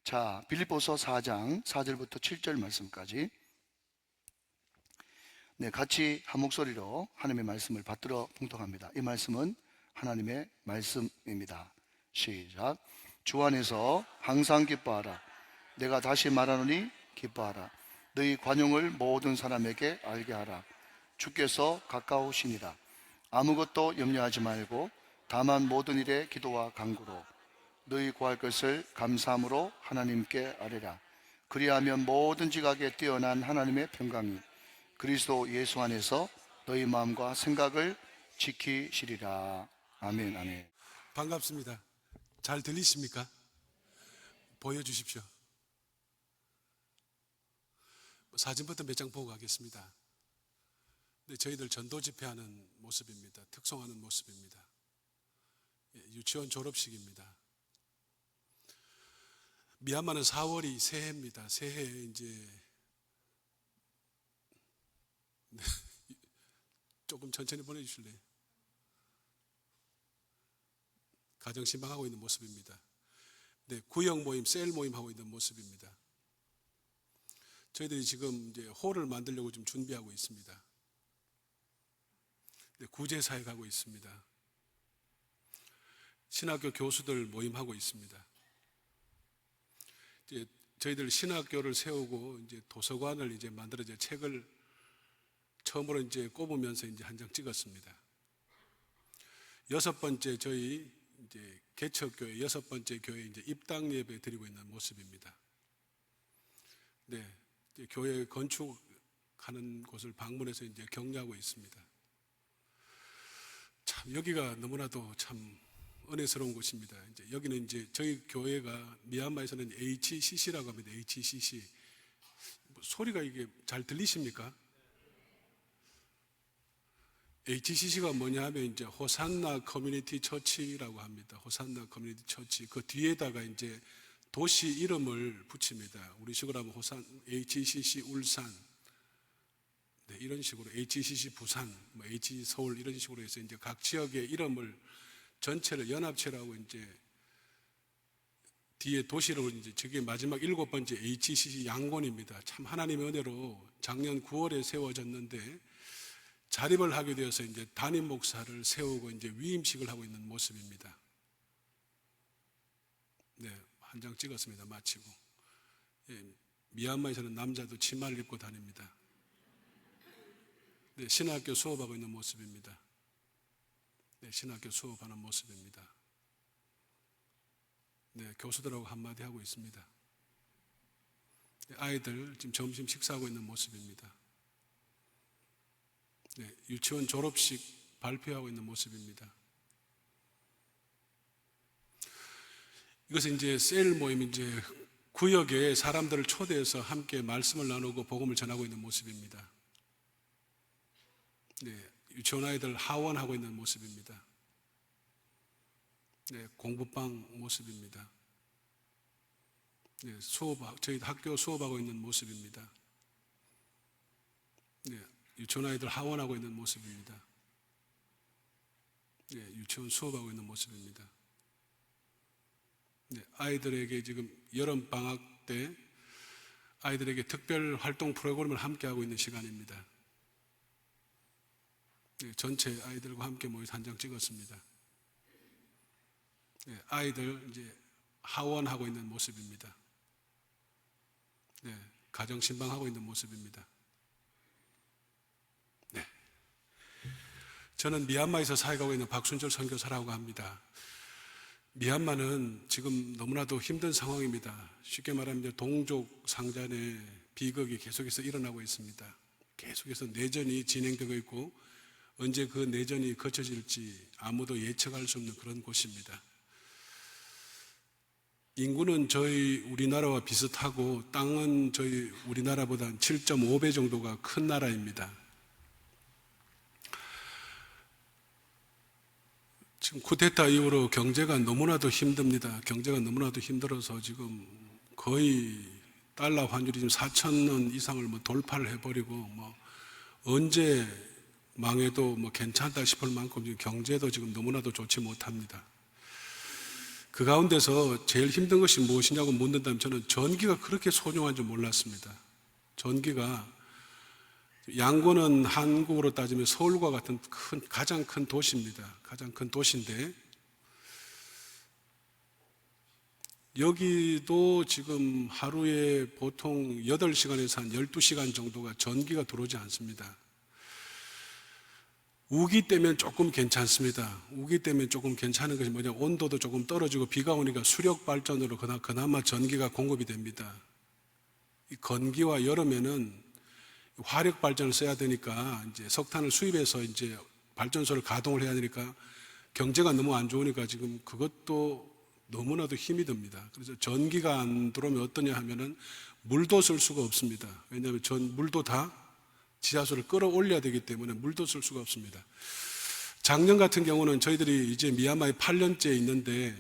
자, 빌립보서 4장 4절부터 7절 말씀까지 같이 한 목소리로 하나님의 말씀을 받들어 봉독합니다. 이 말씀은 하나님의 말씀입니다. 시작. 주 안에서 항상 기뻐하라. 내가 다시 말하노니 기뻐하라. 너희 관용을 모든 사람에게 알게 하라. 주께서 가까우시니라. 아무것도 염려하지 말고 다만 모든 일에 기도와 간구로 너희 구할 것을 감사함으로 하나님께 아뢰라. 그리하면 모든 지각에 뛰어난 하나님의 평강이 그리스도 예수 안에서 너희 마음과 생각을 지키시리라. 아멘. 아멘. 반갑습니다. 잘 들리십니까? 보여주십시오. 사진부터 몇 장 보고 가겠습니다. 네, 저희들 전도 집회하는 모습입니다. 특송하는 모습입니다. 유치원 졸업식입니다. 미얀마는 4월이 새해입니다. 새해 이제 조금 천천히 보내주실래요? 가정신방하고 있는 모습입니다. 네, 구역 모임, 셀 모임 하고 있는 모습입니다. 저희들이 지금 이제 홀을 만들려고 좀 준비하고 있습니다. 네, 구제사역 하고 있습니다. 신학교 교수들 모임하고 있습니다. 이제 저희들 신학교를 세우고 이제 도서관을 이제 만들어져 책을 처음으로 이제 꼽으면서 이제 한 장 찍었습니다. 6번째 저희 이제 개척교회 6번째 교회 이제 입당 예배 드리고 있는 모습입니다. 네, 이제 교회 건축하는 곳을 방문해서 이제 격려하고 있습니다. 참 여기가 너무나도 참 은혜스러운 곳입니다. 이제 여기는 이제 저희 교회가 미얀마에서는 HCC라고 합니다. HCC. 소리가 이게 잘 들리십니까? HCC가 뭐냐 하면 이제 호산나 커뮤니티 처치라고 합니다. 호산나 커뮤니티 처치. 그 뒤에다가 이제 도시 이름을 붙입니다. 우리 식으로 하면 HCC 울산. 네, 이런 식으로 HCC 부산, HCC 서울 이런 식으로 해서 이제 각 지역의 이름을 전체를 연합체라고 이제 뒤에 도시로 이제 저게 마지막 7번째 HCC 양곤입니다. 참 하나님의 은혜로 작년 9월에 세워졌는데 자립을 하게 되어서 이제 담임 목사를 세우고 이제 위임식을 하고 있는 모습입니다. 네, 한 장 찍었습니다. 마치고. 예, 미얀마에서는 남자도 치마를 입고 다닙니다. 네, 신학교 수업하고 있는 모습입니다. 네, 신학교 수업하는 모습입니다. 네, 교수들하고 한마디 하고 있습니다. 네, 아이들 지금 점심 식사하고 있는 모습입니다. 네, 유치원 졸업식 발표하고 있는 모습입니다. 이것은 이제 셀 모임, 이제 구역에 사람들을 초대해서 함께 말씀을 나누고 복음을 전하고 있는 모습입니다. 네, 유치원 아이들 하원하고 있는 모습입니다. 네, 공부방 모습입니다. 네, 저희 학교 수업하고 있는 모습입니다. 네, 유치원 아이들 하원하고 있는 모습입니다. 네, 유치원 수업하고 있는 모습입니다. 네, 아이들에게 지금 여름방학 때 아이들에게 특별 활동 프로그램을 함께 하고 있는 시간입니다. 네, 전체 아이들과 함께 모여서 한 장 찍었습니다. 네, 아이들 이제 하원하고 있는 모습입니다. 네, 가정신방하고 있는 모습입니다. 네, 저는 미얀마에서 사역하고 있는 박순철 선교사라고 합니다. 미얀마는 지금 너무나도 힘든 상황입니다. 쉽게 말하면 동족 상잔의 비극이 계속해서 일어나고 있습니다. 계속해서 내전이 진행되고 있고 언제 그 내전이 거쳐질지 아무도 예측할 수 없는 그런 곳입니다. 인구는 저희 우리나라와 비슷하고 땅은 저희 우리나라보다 7.5배 정도가 큰 나라입니다. 지금 쿠데타 이후로 경제가 너무나도 힘듭니다. 경제가 너무나도 힘들어서 지금 거의 달러 환율이 지금 4,000원 이상을 돌파를 해버리고 언제 망해도 괜찮다 싶을 만큼 지금 경제도 지금 너무나도 좋지 못합니다. 그 가운데서 제일 힘든 것이 무엇이냐고 묻는다면 저는 전기가 그렇게 소중한 줄 몰랐습니다. 전기가 양구는 한국으로 따지면 서울과 같은 가장 큰 도시입니다. 가장 큰 도시인데 여기도 지금 하루에 보통 8시간에서 한 12시간 정도가 전기가 들어오지 않습니다. 우기 때면 조금 괜찮습니다. 우기 때면 조금 괜찮은 것이 뭐냐, 온도도 조금 떨어지고 비가 오니까 수력 발전으로 그나마 전기가 공급이 됩니다. 이 건기와 여름에는 화력 발전을 써야 되니까 이제 석탄을 수입해서 이제 발전소를 가동을 해야 되니까 경제가 너무 안 좋으니까 지금 그것도 너무나도 힘이 듭니다. 그래서 전기가 안 들어오면 어떠냐 하면은 물도 쓸 수가 없습니다. 왜냐하면 물도 다 지하수를 끌어올려야 되기 때문에 물도 쓸 수가 없습니다. 작년 같은 경우는 저희들이 이제 미얀마에 8년째 있는데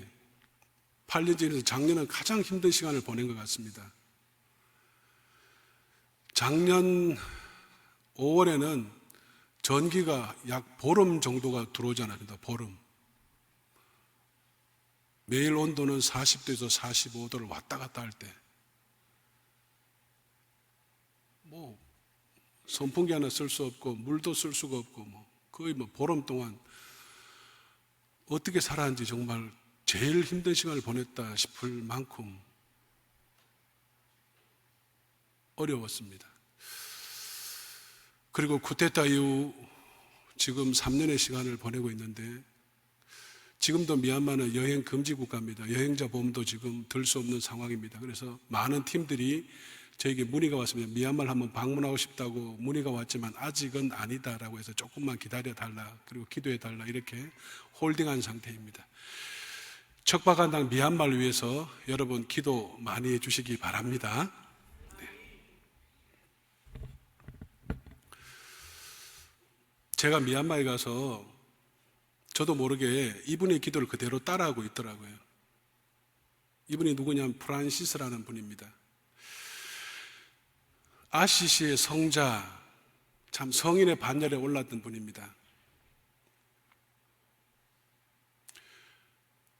8년째에서 작년은 가장 힘든 시간을 보낸 것 같습니다. 작년 5월에는 전기가 약 보름 정도가 들어오지 않았습니다. 보름. 매일 온도는 40도에서 45도를 왔다 갔다 할 때 선풍기 하나 쓸 수 없고 물도 쓸 수가 없고 거의 보름 동안 어떻게 살았는지 정말 제일 힘든 시간을 보냈다 싶을 만큼 어려웠습니다. 그리고 쿠데타 이후 지금 3년의 시간을 보내고 있는데 지금도 미얀마는 여행 금지 국가입니다. 여행자 보험도 지금 들 수 없는 상황입니다. 그래서 많은 팀들이 저에게 문의가 왔습니다. 미얀마를 한번 방문하고 싶다고 문의가 왔지만 아직은 아니다라고 해서 조금만 기다려달라, 그리고 기도해달라, 이렇게 홀딩한 상태입니다. 척박한당 미얀마를 위해서 여러분 기도 많이 해주시기 바랍니다. 네. 제가 미얀마에 가서 저도 모르게 이분의 기도를 그대로 따라하고 있더라고요. 이분이 누구냐면 프란시스라는 분입니다. 아시시의 성자, 참 성인의 반열에 올랐던 분입니다.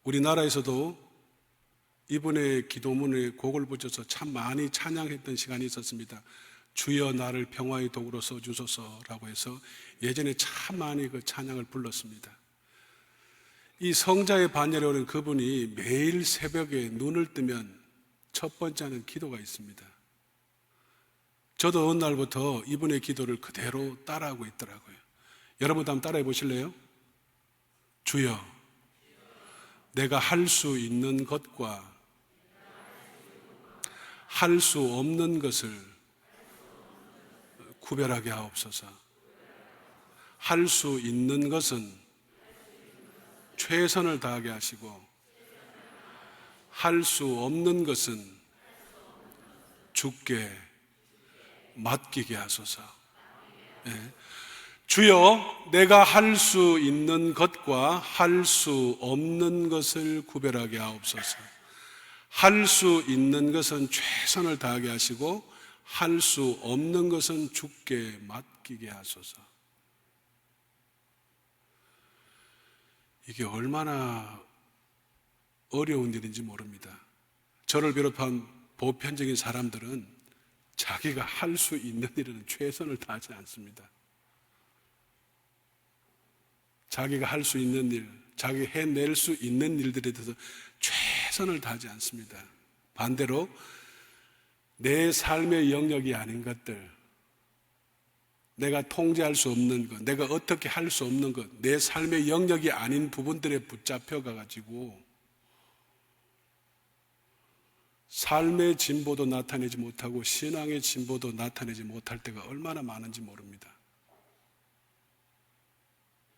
우리나라에서도 이분의 기도문에 곡을 붙여서 참 많이 찬양했던 시간이 있었습니다. 주여 나를 평화의 도구로 써주소서라고 해서 예전에 참 많이 그 찬양을 불렀습니다. 이 성자의 반열에 오른 그분이 매일 새벽에 눈을 뜨면 첫 번째 하는 기도가 있습니다. 저도 어느 날부터 이분의 기도를 그대로 따라하고 있더라고요. 여러분도 한번 따라해 보실래요? 주여, 내가 할 수 있는 것과 할 수 없는 것을 구별하게 하옵소서. 할 수 있는 것은 최선을 다하게 하시고 할 수 없는 것은 주께 맡기게 하소서. 네. 주여, 내가 할 수 있는 것과 할 수 없는 것을 구별하게 하옵소서. 할 수 있는 것은 최선을 다하게 하시고 할 수 없는 것은 주께 맡기게 하소서. 이게 얼마나 어려운 일인지 모릅니다. 저를 비롯한 보편적인 사람들은 자기가 할 수 있는 일에는 최선을 다하지 않습니다. 자기가 할 수 있는 일, 자기가 해낼 수 있는 일들에 대해서 최선을 다하지 않습니다. 반대로 내 삶의 영역이 아닌 것들, 내가 통제할 수 없는 것, 내가 어떻게 할 수 없는 것, 내 삶의 영역이 아닌 부분들에 붙잡혀 가지고 삶의 진보도 나타내지 못하고 신앙의 진보도 나타내지 못할 때가 얼마나 많은지 모릅니다.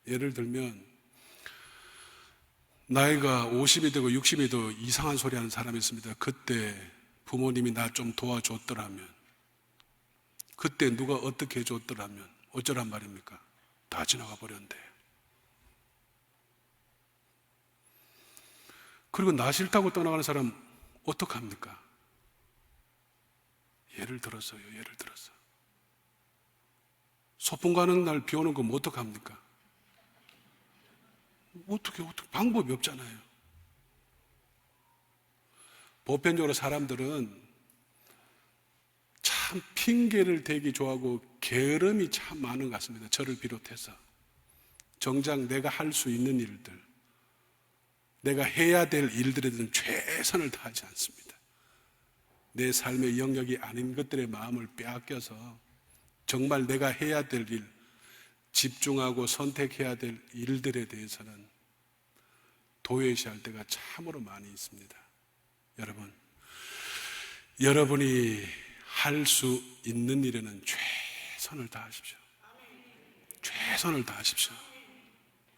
예를 들면 나이가 50이 되고 60이 되고 이상한 소리 하는 사람이 있습니다. 그때 부모님이 나 좀 도와줬더라면, 그때 누가 어떻게 해줬더라면 어쩌란 말입니까? 다 지나가 버렸는데. 그리고 나 싫다고 떠나가는 사람 어떡합니까? 예를 들어서요. 소풍 가는 날 비 오는 거 뭐 어떡합니까? 어떻게 방법이 없잖아요. 보편적으로 사람들은 참 핑계를 대기 좋아하고 게으름이 참 많은 것 같습니다. 저를 비롯해서. 정작 내가 할 수 있는 일들, 내가 해야 될 일들에 대해서는 최선을 다하지 않습니다. 내 삶의 영역이 아닌 것들의 마음을 빼앗겨서 정말 내가 해야 될 일, 집중하고 선택해야 될 일들에 대해서는 도외시할 때가 참으로 많이 있습니다. 여러분, 여러분이 할 수 있는 일에는 최선을 다하십시오. 최선을 다하십시오.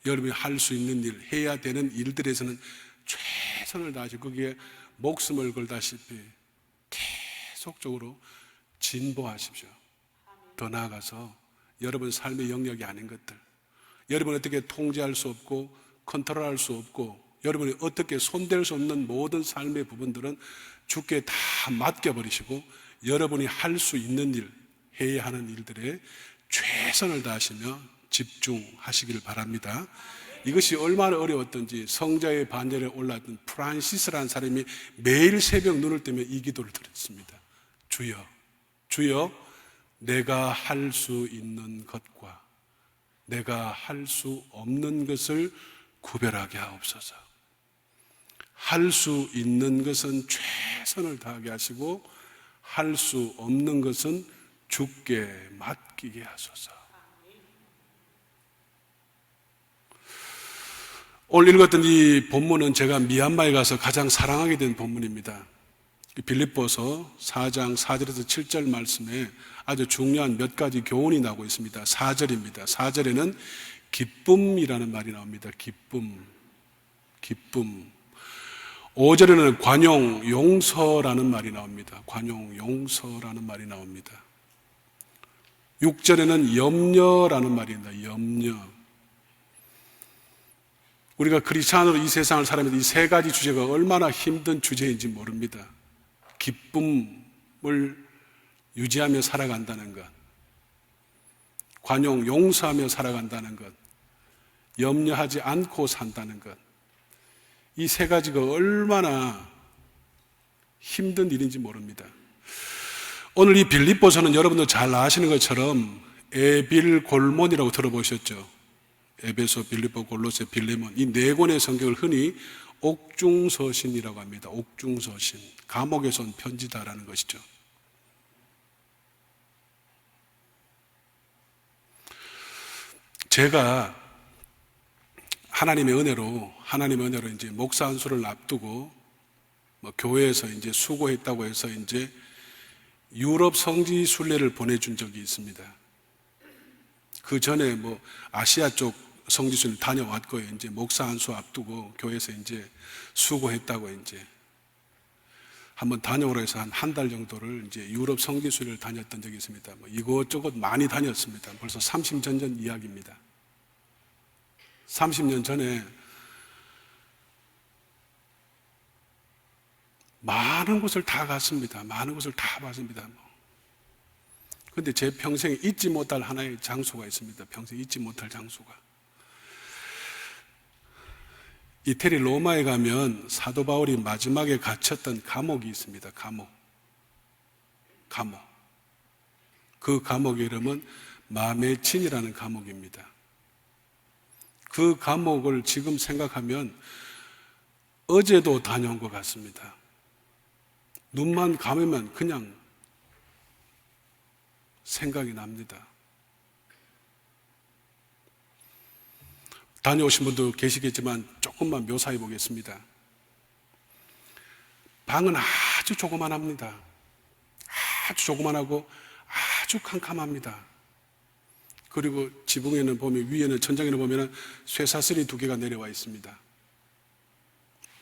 여러분이 할 수 있는 일, 해야 되는 일들에서는 최선을 다하시고 거기에 목숨을 걸다시피 계속적으로 진보하십시오. 더 나아가서 여러분 삶의 영역이 아닌 것들, 여러분이 어떻게 통제할 수 없고 컨트롤할 수 없고 여러분이 어떻게 손댈 수 없는 모든 삶의 부분들은 주께 다 맡겨버리시고 여러분이 할 수 있는 일, 해야 하는 일들에 최선을 다하시며 집중하시기를 바랍니다. 이것이 얼마나 어려웠던지 성자의 반열에 올랐던 프란시스라는 사람이 매일 새벽 눈을 뜨며 이 기도를 드렸습니다. 주여, 주여, 내가 할 수 있는 것과 내가 할 수 없는 것을 구별하게 하옵소서. 할 수 있는 것은 최선을 다하게 하시고 할 수 없는 것은 주께 맡기게 하소서. 오늘 읽었던 이 본문은 제가 미얀마에 가서 가장 사랑하게 된 본문입니다. 빌립보서 4장 4절에서 7절 말씀에 아주 중요한 몇 가지 교훈이 나오고 있습니다. 4절입니다. 4절에는 기쁨이라는 말이 나옵니다. 기쁨. 5절에는 관용, 용서라는 말이 나옵니다. 관용, 용서라는 말이 나옵니다. 6절에는 염려라는 말입니다. 염려. 우리가 크리스찬으로 이 세상을 살아가면서 이 세 가지 주제가 얼마나 힘든 주제인지 모릅니다. 기쁨을 유지하며 살아간다는 것, 관용, 용서하며 살아간다는 것, 염려하지 않고 산다는 것, 이 세 가지가 얼마나 힘든 일인지 모릅니다. 오늘 이 빌립보서는 여러분도 잘 아시는 것처럼 에빌골몬이라고 들어보셨죠? 에베소, 빌립보, 골로새, 빌레몬, 이 네 권의 성경을 흔히 옥중서신이라고 합니다. 옥중서신, 감옥에서 온 편지다라는 것이죠. 제가 하나님의 은혜로 이제 목사 안수를 앞두고 교회에서 이제 수고했다고 해서 이제 유럽 성지 순례를 보내준 적이 있습니다. 그 전에 아시아 쪽 성지 순례 다녀왔고요. 이제 목사 안수 앞두고 교회에서 이제 수고했다고 이제 한번 다녀오라 해서 한 달 정도를 이제 유럽 성지 순례를 다녔던 적이 있습니다. 이것저것 많이 다녔습니다. 벌써 30년 전 이야기입니다. 30년 전에 많은 곳을 다 갔습니다. 많은 곳을 다 봤습니다. 그런데 제 평생에 잊지 못할 하나의 장소가 있습니다. 평생 잊지 못할 장소가. 이태리 로마에 가면 사도 바울이 마지막에 갇혔던 감옥이 있습니다. 감옥. 그 감옥의 이름은 마메친이라는 감옥입니다. 그 감옥을 지금 생각하면 어제도 다녀온 것 같습니다. 눈만 감으면 그냥 생각이 납니다. 다녀오신 분도 계시겠지만 조금만 묘사해 보겠습니다. 방은 아주 조그만합니다. 아주 조그만하고 아주 캄캄합니다. 그리고 지붕에는 보면, 위에는, 천장에는 보면 쇠사슬이 2개가 내려와 있습니다.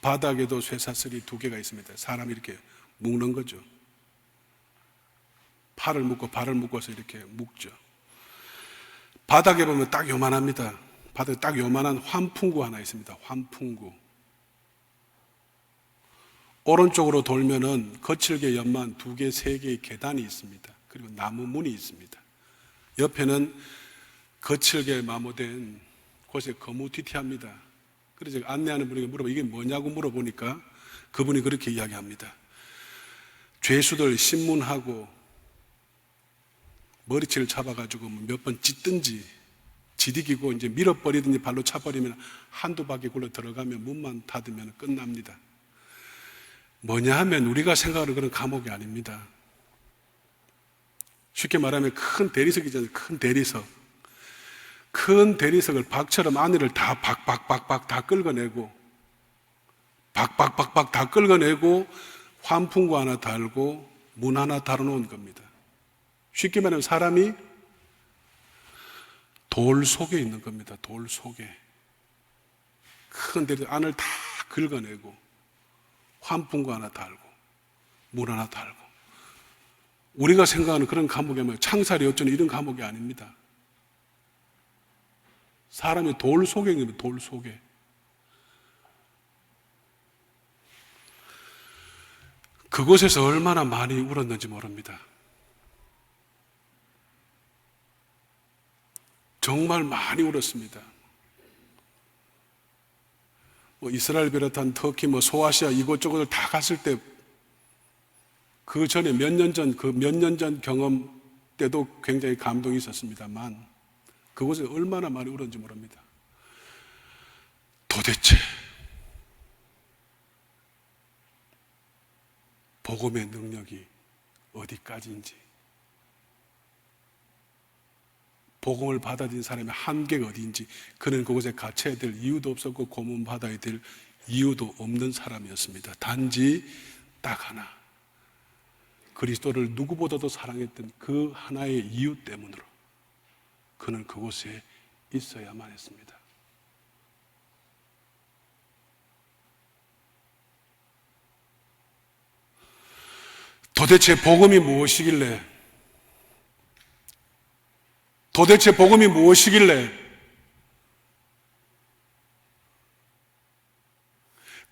바닥에도 쇠사슬이 2개가 있습니다. 사람이 이렇게 묶는 거죠. 팔을 묶고 발을 묶어서 이렇게 묶죠. 바닥에 보면 딱 요만합니다. 바닥에 딱 요만한 환풍구 하나 있습니다. 환풍구. 오른쪽으로 돌면은 거칠게 연만 2개, 3개의 계단이 있습니다. 그리고 나무 문이 있습니다. 옆에는 거칠게 마모된 곳에 거무튀튀합니다. 그래서 안내하는 분에게 물어봐, 이게 뭐냐고 물어보니까 그분이 그렇게 이야기합니다. 죄수들 신문하고 머리채를 잡아가지고 몇 번 찢든지 지디기고 이제 밀어버리든지 발로 차버리면 한두 바퀴 굴러 들어가면 문만 닫으면 끝납니다. 뭐냐 하면 우리가 생각하는 그런 감옥이 아닙니다. 쉽게 말하면 큰 대리석이잖아요. 큰 대리석. 큰 대리석을 박처럼 안에를 다 박박박박 다 긁어내고 박박박박 다 긁어내고 환풍구 하나 달고 문 하나 달아놓은 겁니다. 쉽게 말하면 사람이 돌 속에 있는 겁니다. 돌 속에. 큰 대리석 안을 다 긁어내고 환풍구 하나 달고 문 하나 달고 우리가 생각하는 그런 감옥이 뭐예요? 창살이 어쩌는 이런 감옥이 아닙니다. 사람이 돌 속에 있는 겁니다. 돌 속에. 그곳에서 얼마나 많이 울었는지 모릅니다. 정말 많이 울었습니다. 이스라엘 비롯한 터키, 소아시아 이곳저곳을 다 갔을 때 그 전에 몇 년 전 경험 때도 굉장히 감동이 있었습니다만 그곳에 얼마나 많이 울었는지 모릅니다. 도대체 복음의 능력이 어디까지인지, 복음을 받아들인 사람의 한계가 어디인지, 그는 그곳에 갇혀야 될 이유도 없었고 고문받아야 될 이유도 없는 사람이었습니다. 단지 딱 하나, 그리스도를 누구보다도 사랑했던 그 하나의 이유 때문으로 그는 그곳에 있어야만 했습니다. 도대체 복음이 무엇이길래,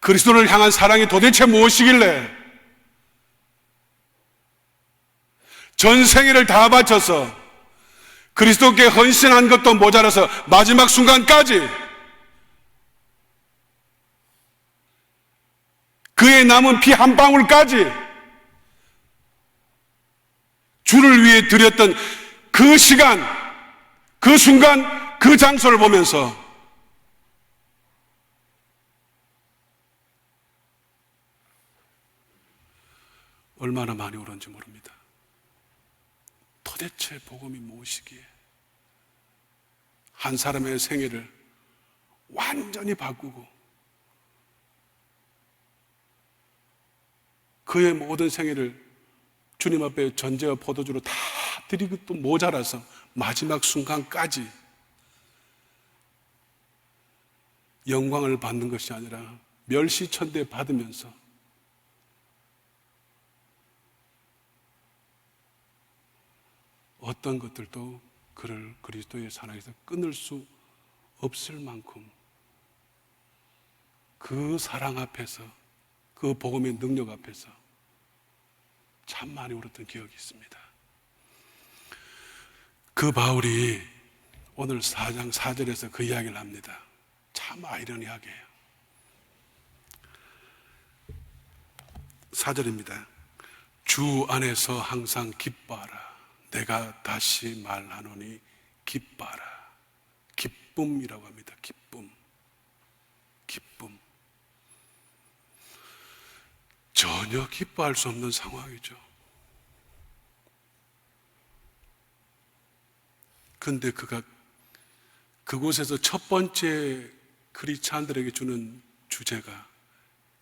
그리스도를 향한 사랑이 도대체 무엇이길래 전 생애를 다 바쳐서 그리스도께 헌신한 것도 모자라서 마지막 순간까지 그의 남은 피 한 방울까지 주를 위해 드렸던 그 시간, 그 순간, 그 장소를 보면서 얼마나 많이 울었는지 모릅니다. 도대체 복음이 무엇이기에 한 사람의 생애를 완전히 바꾸고 그의 모든 생애를 주님 앞에 전제와 포도주로 다 드리고 또 모자라서 마지막 순간까지 영광을 받는 것이 아니라 멸시천대 받으면서 어떤 것들도 그를 그리스도의 사랑에서 끊을 수 없을 만큼 그 사랑 앞에서, 그 복음의 능력 앞에서 참 많이 울었던 기억이 있습니다. 그 바울이 오늘 4장 4절에서 그 이야기를 합니다. 참 아이러니하게. 4절입니다. 주 안에서 항상 기뻐하라. 내가 다시 말하노니 기뻐하라. 기쁨이라고 합니다. 기쁨. 전혀 기뻐할 수 없는 상황이죠. 그런데 그가 그곳에서 첫 번째 크리스찬들에게 주는 주제가,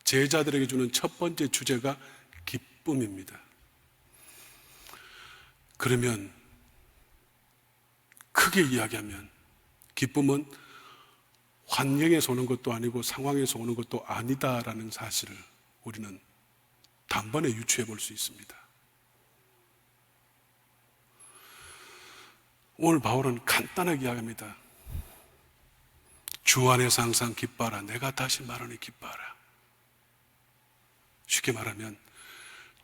제자들에게 주는 첫 번째 주제가 기쁨입니다. 그러면 크게 이야기하면 기쁨은 환경에서 오는 것도 아니고 상황에서 오는 것도 아니다라는 사실을 우리는 단번에 유추해 볼 수 있습니다. 오늘 바울은 간단하게 이야기합니다. 주 안에서 항상 기뻐하라. 내가 다시 말하니 기뻐하라. 쉽게 말하면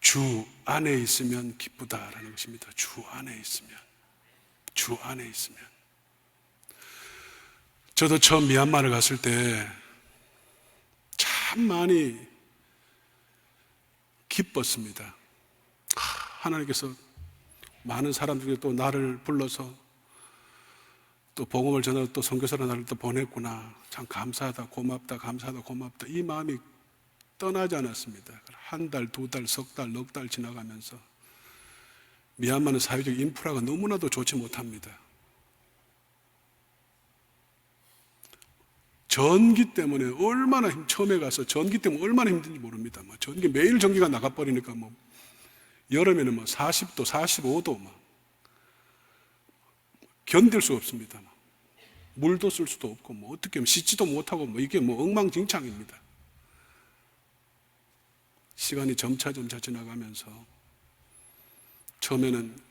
주 안에 있으면 기쁘다라는 것입니다. 주 안에 있으면. 저도 처음 미얀마를 갔을 때 참 많이 기뻤습니다. 하나님께서 많은 사람들이 또 나를 불러서 또 복음을 전하러 또 선교사로 나를 또 보냈구나. 참 감사하다, 고맙다, 감사하다, 고맙다. 이 마음이 떠나지 않았습니다. 한 달, 두 달, 석 달, 넉 달 지나가면서 미얀마는 사회적 인프라가 너무나도 좋지 못합니다. 전기 때문에 처음에 가서 전기 때문에 얼마나 힘든지 모릅니다. 전기 매일 전기가 나가버리니까 여름에는 40도, 45도 견딜 수 없습니다. 물도 쓸 수도 없고 어떻게 하면 씻지도 못하고 이게 엉망진창입니다. 시간이 점차 지나가면서 처음에는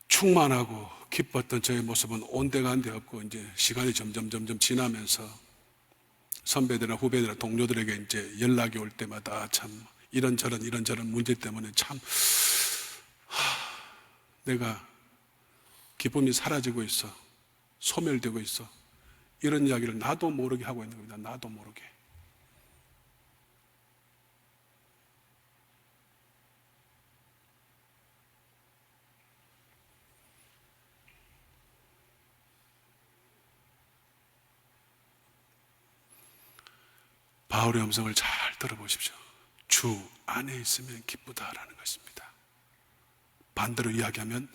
충만하고 기뻤던 저의 모습은 온데간데 없고 이제 시간이 점점 지나면서 선배들이나 후배들이나 동료들에게 이제 연락이 올 때마다 참 이런저런 문제 때문에 참 내가 기쁨이 사라지고 있어, 소멸되고 있어, 이런 이야기를 나도 모르게 하고 있는 겁니다. 나도 모르게. 바울의 음성을 잘 들어보십시오. 주 안에 있으면 기쁘다라는 것입니다. 반대로 이야기하면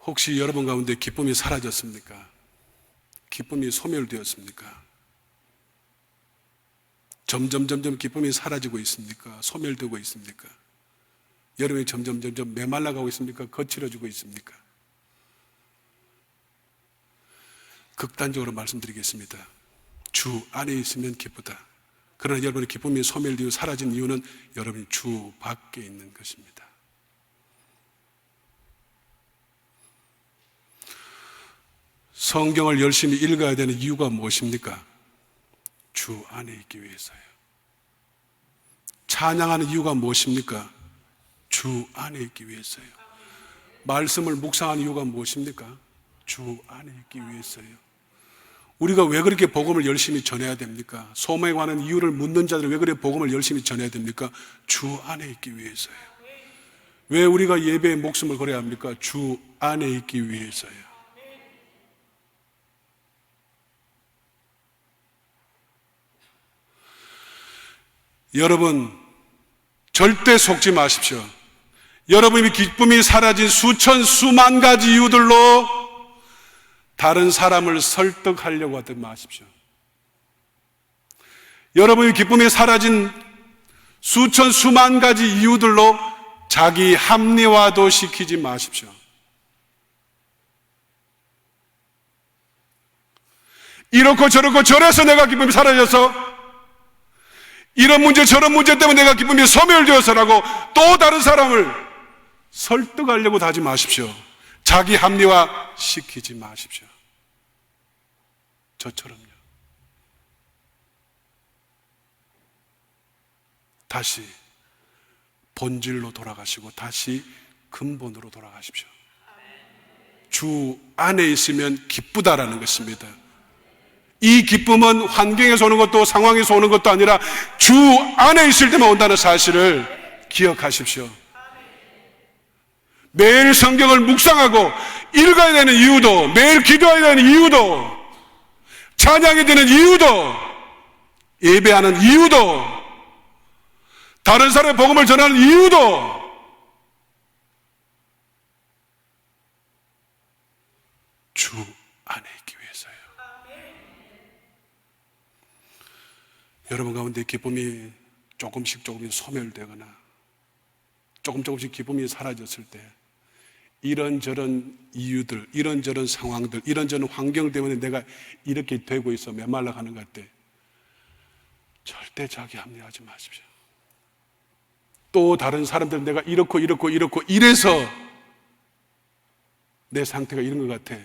혹시 여러분 가운데 기쁨이 사라졌습니까? 기쁨이 소멸되었습니까? 점점 기쁨이 사라지고 있습니까? 소멸되고 있습니까? 여러분이 점점 메말라가고 있습니까? 거칠어지고 있습니까? 극단적으로 말씀드리겠습니다. 주 안에 있으면 기쁘다. 그러나 여러분의 기쁨이 소멸되고 사라진 이유는 여러분이 주 밖에 있는 것입니다. 성경을 열심히 읽어야 되는 이유가 무엇입니까? 주 안에 있기 위해서요. 찬양하는 이유가 무엇입니까? 주 안에 있기 위해서요. 말씀을 묵상하는 이유가 무엇입니까? 주 안에 있기 위해서요. 우리가 왜 그렇게 복음을 열심히 전해야 됩니까? 소망에 관한 이유를 묻는 자들이 왜 그렇게 복음을 열심히 전해야 됩니까? 주 안에 있기 위해서요. 왜 우리가 예배에 목숨을 걸어야 합니까? 주 안에 있기 위해서요. 여러분, 절대 속지 마십시오. 여러분의 기쁨이 사라진 수만 가지 이유들로 다른 사람을 설득하려고 하지 마십시오. 여러분의 기쁨이 사라진 수만 가지 이유들로 자기 합리화도 시키지 마십시오. 이렇고 저렇고 저래서 내가 기쁨이 사라져서, 이런 문제 저런 문제 때문에 내가 기쁨이 소멸되어서라고 또 다른 사람을 설득하려고 하지 마십시오. 자기 합리화 시키지 마십시오. 저처럼요. 다시 본질로 돌아가시고 다시 근본으로 돌아가십시오. 주 안에 있으면 기쁘다라는 것입니다. 이 기쁨은 환경에서 오는 것도 상황에서 오는 것도 아니라 주 안에 있을 때만 온다는 사실을 기억하십시오. 매일 성경을 묵상하고 읽어야 되는 이유도, 매일 기도해야 되는 이유도, 찬양해야 되는 이유도, 예배하는 이유도, 다른 사람의 복음을 전하는 이유도 주 안에 있기 위해서요. 여러분 가운데 기쁨이 조금씩 소멸되거나 조금씩 기쁨이 사라졌을 때 이런저런 이유들, 이런저런 상황들, 이런저런 환경 때문에 내가 이렇게 되고 있어 메말라가는 것 같아. 절대 자기 합리화하지 마십시오. 또 다른 사람들은 내가 이렇고 이래서 내 상태가 이런 것 같아.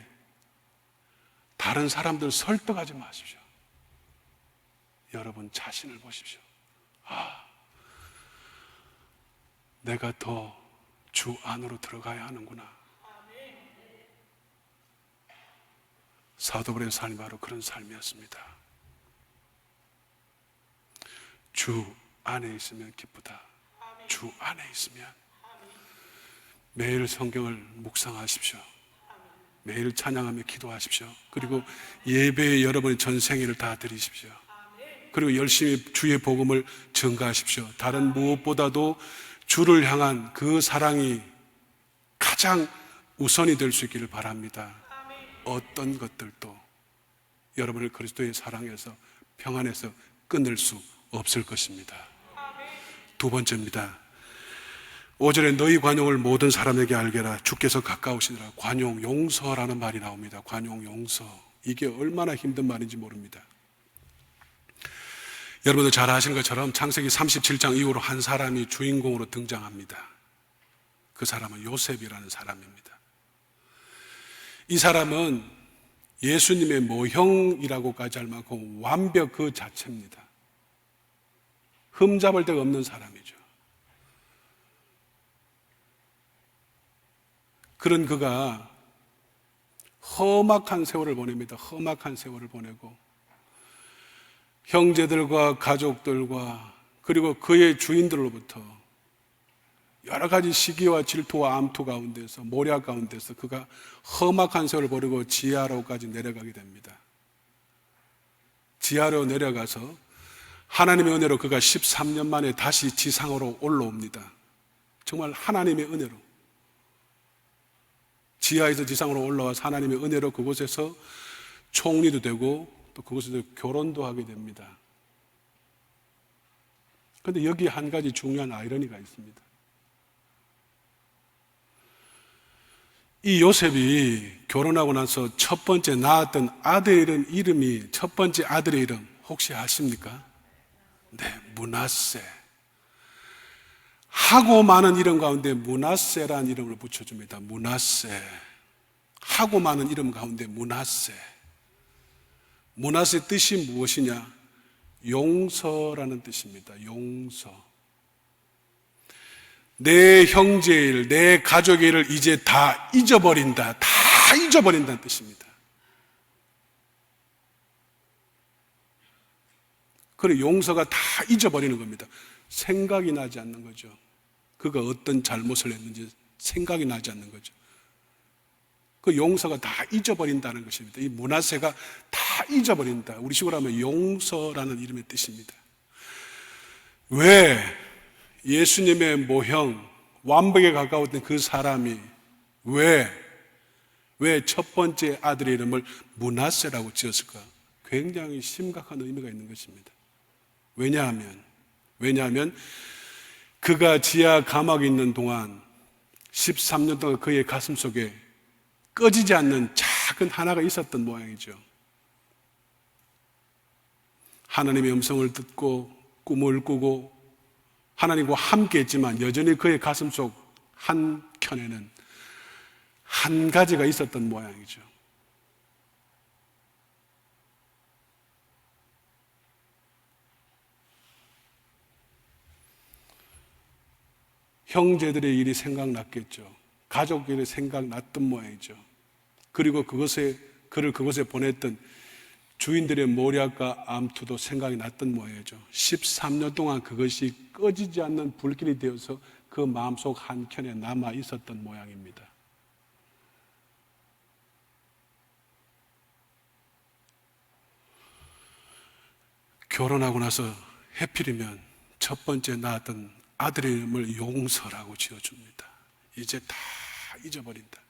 다른 사람들 설득하지 마십시오. 여러분 자신을 보십시오. 내가 더 주 안으로 들어가야 하는구나. 사도 바울의 삶이 바로 그런 삶이었습니다. 주 안에 있으면 기쁘다. 주 안에 있으면 매일 성경을 묵상하십시오. 매일 찬양하며 기도하십시오. 그리고 예배에 여러분의 전생애를 다 드리십시오. 그리고 열심히 주의 복음을 전가하십시오. 다른 무엇보다도 주를 향한 그 사랑이 가장 우선이 될 수 있기를 바랍니다. 어떤 것들도 여러분을 그리스도의 사랑에서 평안에서 끊을 수 없을 것입니다. 두 번째입니다. 5절에 너희 관용을 모든 사람에게 알게라. 주께서 가까우시더라. 관용, 용서라는 말이 나옵니다. 관용, 용서. 이게 얼마나 힘든 말인지 모릅니다. 여러분들 잘 아시는 것처럼 창세기 37장 이후로 한 사람이 주인공으로 등장합니다. 그 사람은 요셉이라는 사람입니다. 이 사람은 예수님의 모형이라고까지 할 만큼 완벽 그 자체입니다. 흠잡을 데가 없는 사람이죠. 그런 그가 험악한 세월을 보냅니다. 험악한 세월을 보내고 형제들과 가족들과 그리고 그의 주인들로부터 여러 가지 시기와 질투와 암투 가운데서 모략 가운데서 그가 험악한 세월을 보내고 지하로까지 내려가게 됩니다. 지하로 내려가서 하나님의 은혜로 그가 13년 만에 다시 지상으로 올라옵니다. 정말 하나님의 은혜로 지하에서 지상으로 올라와서 하나님의 은혜로 그곳에서 총리도 되고 또 그곳에서 결혼도 하게 됩니다. 그런데 여기 한 가지 중요한 아이러니가 있습니다. 이 요셉이 결혼하고 나서 첫 번째 낳았던 아들의 이름이 첫 번째 아들의 이름 혹시 아십니까? 네, 므낫세. 하고 많은 이름 가운데 므낫세라는 이름을 붙여줍니다. 므낫세. 하고 많은 이름 가운데 므낫세. 므낫세의 뜻이 무엇이냐? 용서라는 뜻입니다. 용서. 내 형제의 일, 내 가족의 일을 이제 다 잊어버린다. 다 잊어버린다는 뜻입니다. 그래, 용서가 다 잊어버리는 겁니다. 생각이 나지 않는 거죠. 그가 어떤 잘못을 했는지 생각이 나지 않는 거죠. 그 용서가 다 잊어버린다는 것입니다. 이 므낫세가 다 잊어버린다. 우리 식으로 하면 용서라는 이름의 뜻입니다. 왜 예수님의 모형, 완벽에 가까웠던 그 사람이 왜 첫 번째 아들의 이름을 므낫세라고 지었을까? 굉장히 심각한 의미가 있는 것입니다. 왜냐하면 그가 지하 감옥에 있는 동안 13년 동안 그의 가슴 속에 꺼지지 않는 작은 하나가 있었던 모양이죠. 하나님의 음성을 듣고 꿈을 꾸고 하나님과 함께 했지만 여전히 그의 가슴 속 한켠에는 한 가지가 있었던 모양이죠. 형제들의 일이 생각났겠죠. 가족들의 생각났던 모양이죠. 그리고 그를 그곳에 보냈던 주인들의 모략과 암투도 생각이 났던 모양이죠. 13년 동안 그것이 꺼지지 않는 불길이 되어서 그 마음속 한켠에 남아 있었던 모양입니다. 결혼하고 나서 해필이면 첫 번째 낳았던 아들의 이름을 용서라고 지어줍니다. 이제 다 잊어버린다.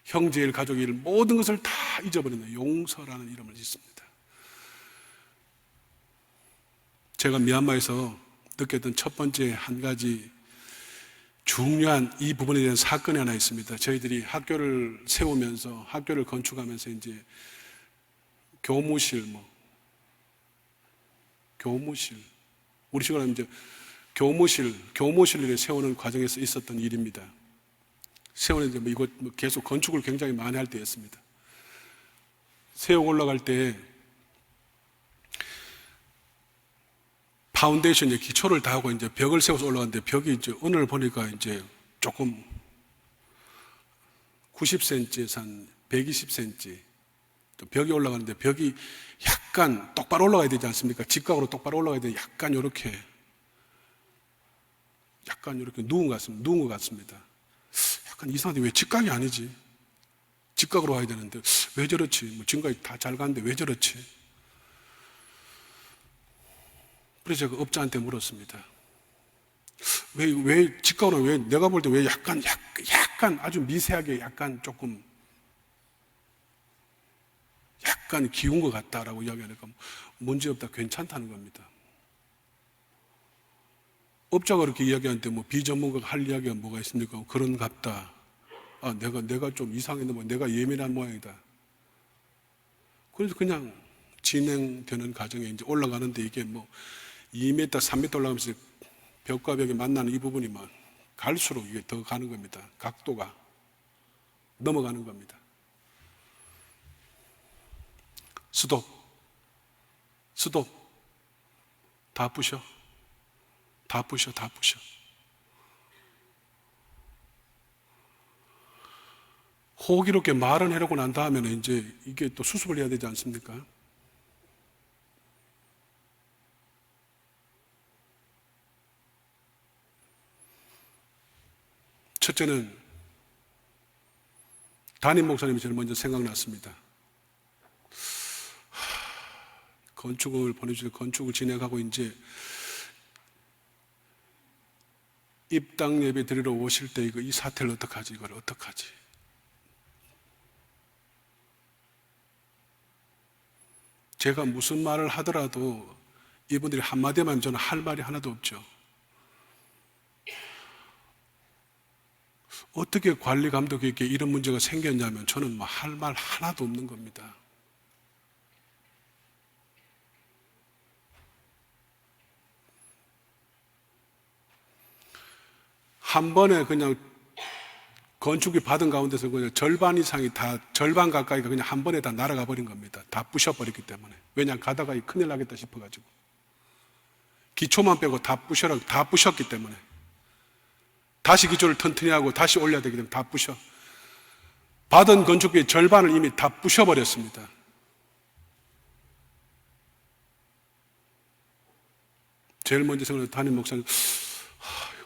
형제일, 가족일 모든 것을 다 잊어버린다. 용서라는 이름을 짓습니다. 제가 미얀마에서 느꼈던 첫 번째 한 가지 중요한 이 부분에 대한 사건이 하나 있습니다. 저희들이 학교를 세우면서 학교를 건축하면서 이제 교무실 우리 식으로 하면 이제 교무실을 세우는 과정에서 있었던 일입니다. 세우는데 이거 계속 건축을 굉장히 많이 할 때였습니다. 세우고 올라갈 때 파운데이션 이제 기초를 다 하고 이제 벽을 세워서 올라갔는데 벽이 이제 오늘 보니까 이제 조금 90cm에서 한 120cm 또 벽이 올라가는데 벽이 약간 똑바로 올라가야 되지 않습니까? 직각으로 똑바로 올라가야 되는데 약간 이렇게 약간 이렇게 누운 것 같습니다. 약간 이상한데 왜 직각이 아니지? 직각으로 와야 되는데 왜 저렇지? 뭐 지금까지 다 잘 가는데 왜 저렇지? 그래서 제가 업자한테 물었습니다. 왜 직각으로 왜 내가 볼 때 왜 약간 아주 미세하게 약간 조금 약간 기운 것 같다라고 이야기하니까 문제없다, 괜찮다는 겁니다. 업자가 그렇게 이야기하는데 뭐 비전문가가 할 이야기가 뭐가 있습니까? 그런 같다. 아, 내가 좀 이상했나 뭐 내가 예민한 모양이다. 그래서 그냥 진행되는 과정에 이제 올라가는데 이게 뭐 2m, 3m 올라가면서 벽과 벽이 만나는 이 부분이 막 갈수록 이게 더 가는 겁니다. 각도가 넘어가는 겁니다. 스톱. 다 부셔. 호기롭게 말은 해놓고 난 다음에는 이제 이게 또 수습을 해야 되지 않습니까? 첫째는 담임 목사님이 제일 먼저 생각났습니다. 건축을 보내주셔서 건축을 진행하고 이제 입당 예배 드리러 오실 때 이 사태를 어떡하지? 이걸 어떡하지? 제가 무슨 말을 하더라도 이분들이 한마디만 하면 저는 할 말이 하나도 없죠. 어떻게 관리 감독에게 이런 문제가 생겼냐면 저는 뭐 할 말 하나도 없는 겁니다. 한 번에 그냥 건축이 받은 가운데서 그냥 절반 이상이 절반 가까이가 그냥 한 번에 다 날아가 버린 겁니다. 다 부셔버렸기 때문에. 왜냐하면 가다가 큰일 나겠다 싶어가지고. 기초만 빼고 다 부셨기 때문에. 다시 기초를 튼튼히 하고 다시 올려야 되기 때문에 다 부셔. 받은 건축비의 절반을 이미 다 부셔버렸습니다. 제일 먼저 생각하는 담임 목사님,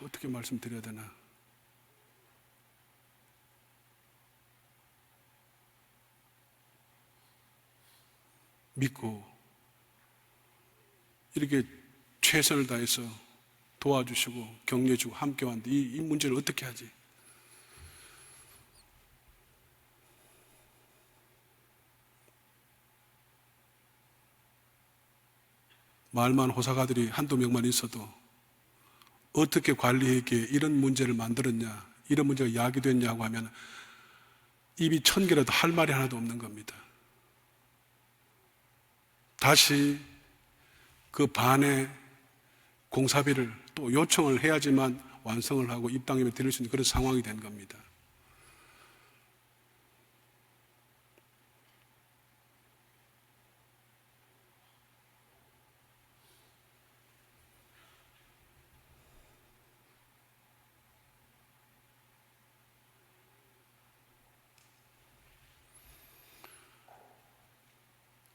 어떻게 말씀드려야 되나. 믿고 이렇게 최선을 다해서 도와주시고 격려해주고 함께 왔는데 이 문제를 어떻게 하지? 말만 호사가들이 한두 명만 있어도 어떻게 관리에게 이런 문제를 만들었냐, 이런 문제가 야기됐냐고 하면 입이 1000개라도 할 말이 하나도 없는 겁니다. 다시 그 반의 공사비를 또 요청을 해야지만 완성을 하고 입당임에 드릴 수 있는 그런 상황이 된 겁니다.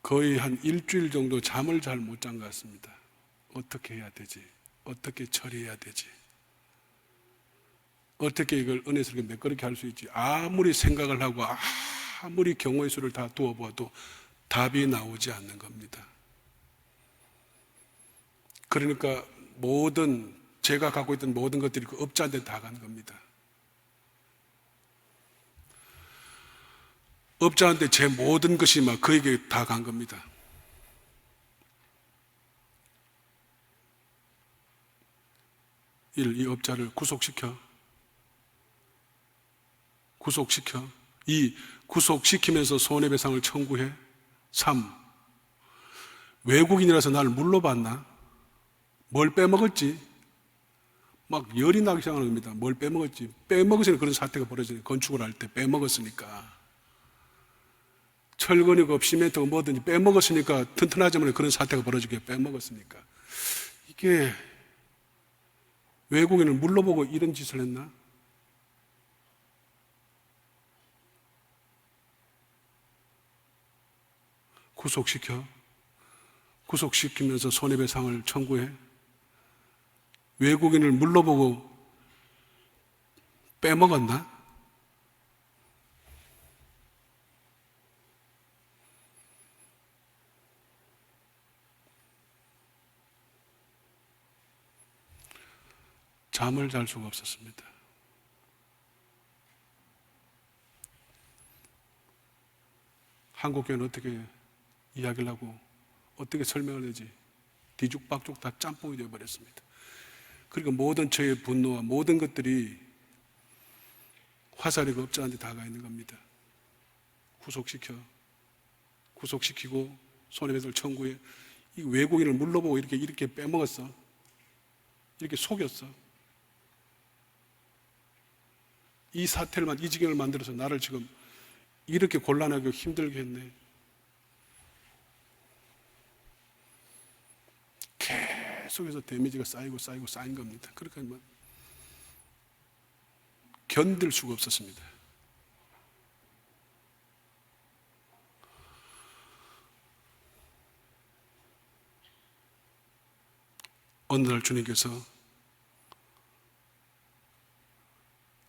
거의 한 일주일 정도 잠을 잘 못 잔 것 같습니다. 어떻게 해야 되지? 어떻게 처리해야 되지? 어떻게 이걸 은혜스럽게 매끄럽게 할 수 있지? 아무리 생각을 하고 아무리 경우의 수를 다 두어보아도 답이 나오지 않는 겁니다. 그러니까 제가 갖고 있던 모든 것들이 그 업자한테 다 간 겁니다. 업자한테 제 모든 것이 막 그에게 다 간 겁니다. 이 업자를 구속시켜. 2. 구속시키면서 손해배상을 청구해. 3. 외국인이라서 나를 물러봤나? 뭘 빼먹었지? 막 열이 나기 시작하는 겁니다. 뭘 빼먹었지? 빼먹었으니까 그런 사태가 벌어지는 거예요. 건축을 할 때 빼먹었으니까. 철근이고 시멘트고 뭐든지 빼먹었으니까 튼튼하지만 그런 사태가 벌어지게 빼먹었으니까. 이게 외국인을 물러보고 이런 짓을 했나? 구속시키면서 손해배상을 청구해. 외국인을 물러보고 빼먹었나? 잠을 잘 수가 없었습니다. 한국교회는 어떻게 이야기를 하고 어떻게 설명을 하지? 뒤죽박죽 다 짬뽕이 되어버렸습니다. 그리고 모든 저의 분노와 모든 것들이 화살이 업자한테 다가 있는 겁니다. 구속시키고 손해배상을 청구해. 이 외국인을 물러보고 이렇게 빼먹었어. 이렇게 속였어. 이 사태를, 이 지경을 만들어서 나를 지금 이렇게 곤란하게 힘들게 했네. 계속해서 데미지가 쌓인 겁니다. 그러니까 견딜 수가 없었습니다. 어느 날 주님께서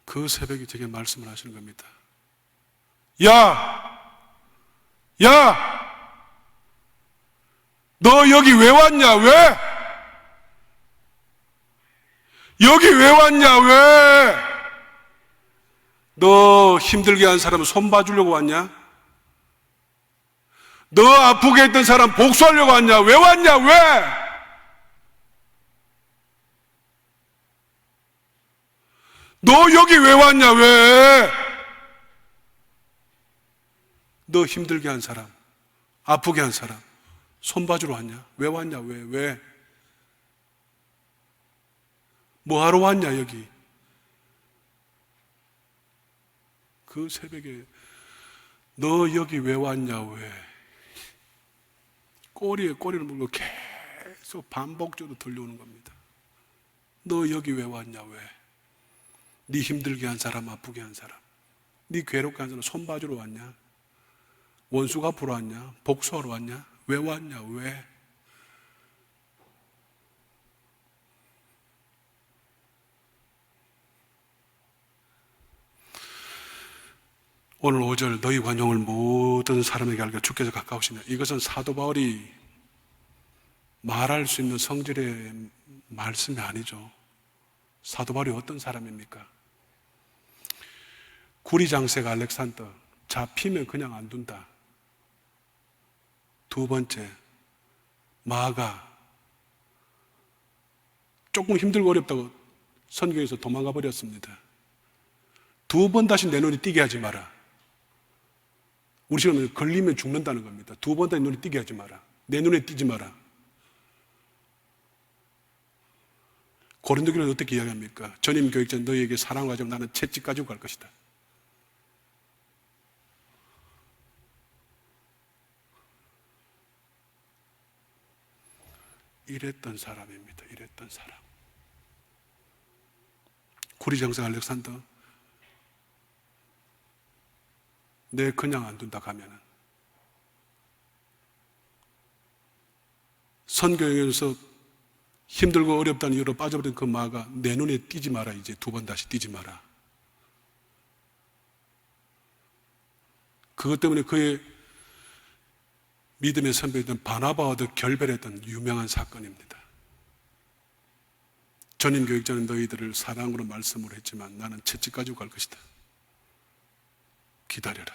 그 새벽에 제게 말씀을 하시는 겁니다. 야! 너 여기 왜 왔냐? 왜? 여기 왜 왔냐? 왜? 너 힘들게 한 사람 손 봐주려고 왔냐? 너 아프게 했던 사람 복수하려고 왔냐? 왜 왔냐? 왜? 너 여기 왜 왔냐? 왜? 너 힘들게 한 사람, 아프게 한 사람 손 봐주러 왔냐? 왜 왔냐? 왜? 뭐하러 왔냐 여기? 그 새벽에 너 여기 왜 왔냐? 왜? 꼬리에 꼬리를 물고 계속 반복적으로 들려오는 겁니다. 너 여기 왜 왔냐? 왜? 네 힘들게 한 사람, 아프게 한 사람, 네 괴롭게 한 사람 손 봐주러 왔냐? 원수가 보러 왔냐? 복수하러 왔냐? 왜 왔냐? 왜? 오늘 5절 너희 관용을 모든 사람에게 알게 주께서 가까우시냐. 이것은 사도 바울이 말할 수 있는 성질의 말씀이 아니죠. 사도 바울이 어떤 사람입니까? 구리장색 알렉산더, 잡히면 그냥 안 둔다. 두 번째, 마가 조금 힘들고 어렵다고 선교에서 도망가 버렸습니다. 두 번 다시 내 눈에 띄게 하지 마라. 우리 시간은 걸리면 죽는다는 겁니다. 두 번 다시 눈에 띄게 하지 마라. 내 눈에 띄지 마라. 고린도교는 어떻게 이야기합니까? 전임 교육자 너희에게 사랑을 가지고 나는 채찍 가지고 갈 것이다. 이랬던 사람입니다. 이랬던 사람. 구리장색 알렉산더, 내 그냥 안 둔다 가면은 선교에서 힘들고 어렵다는 이유로 빠져버린 그 마가 내 눈에 띄지 마라. 이제 두 번 다시 띄지 마라. 그것 때문에 그의 믿음의 선배였던 바나바와도 결별했던 유명한 사건입니다. 전임 교육자는 너희들을 사랑으로 말씀으로 했지만 나는 채찍 가지고 갈 것이다. 기다려라.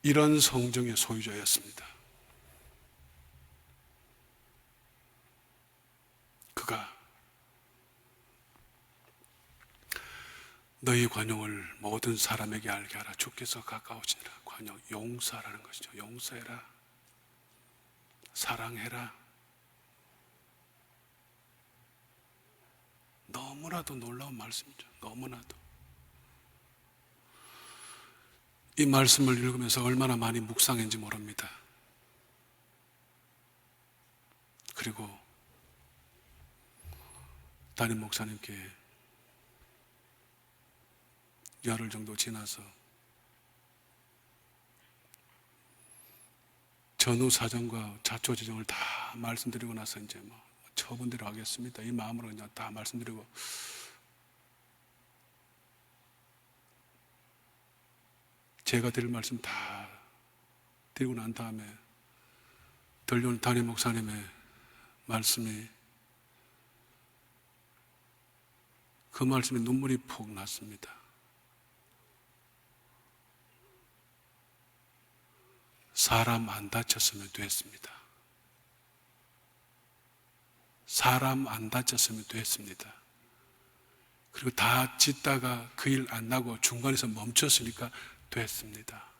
이런 성정의 소유자였습니다. 그가 너희 관용을 모든 사람에게 알게 하라. 주께서 가까우시니라. 관용, 용서라는 것이죠. 용서해라. 사랑해라. 너무나도 놀라운 말씀이죠. 너무나도. 이 말씀을 읽으면서 얼마나 많이 묵상했는지 모릅니다. 그리고 담임 목사님께 열흘 정도 지나서 전후 사정과 자초지정을 다 말씀드리고 나서 이제 처음 처분대로 하겠습니다. 이 마음으로 그냥 다 말씀드리고, 제가 드릴 말씀 다 드리고 난 다음에 들려온 담임 목사님의 말씀이, 그 말씀에 눈물이 푹 났습니다. 사람 안 다쳤으면 됐습니다. 사람 안 다쳤으면 됐습니다. 그리고 다 짓다가 그 일 안 나고 중간에서 멈췄으니까 됐습니다.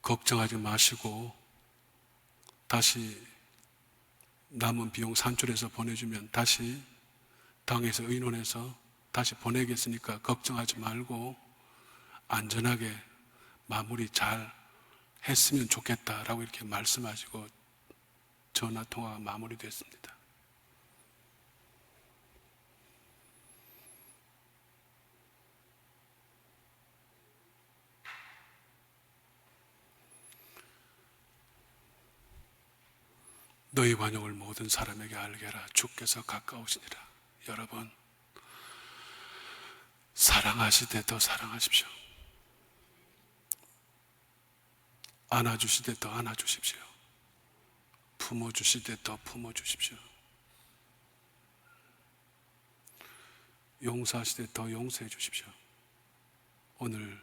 걱정하지 마시고 다시 남은 비용 산출해서 보내주면 다시 당에서 의논해서 다시 보내겠으니까 걱정하지 말고 안전하게 마무리 잘 했으면 좋겠다라고 이렇게 말씀하시고 전화통화가 마무리됐습니다. 너희 관용을 모든 사람에게 알게 하라. 주께서 가까우시니라. 여러분, 사랑하시되 더 사랑하십시오. 안아주시되 더 안아주십시오. 품어주시되 더 품어주십시오. 용서하시되 더 용서해 주십시오. 오늘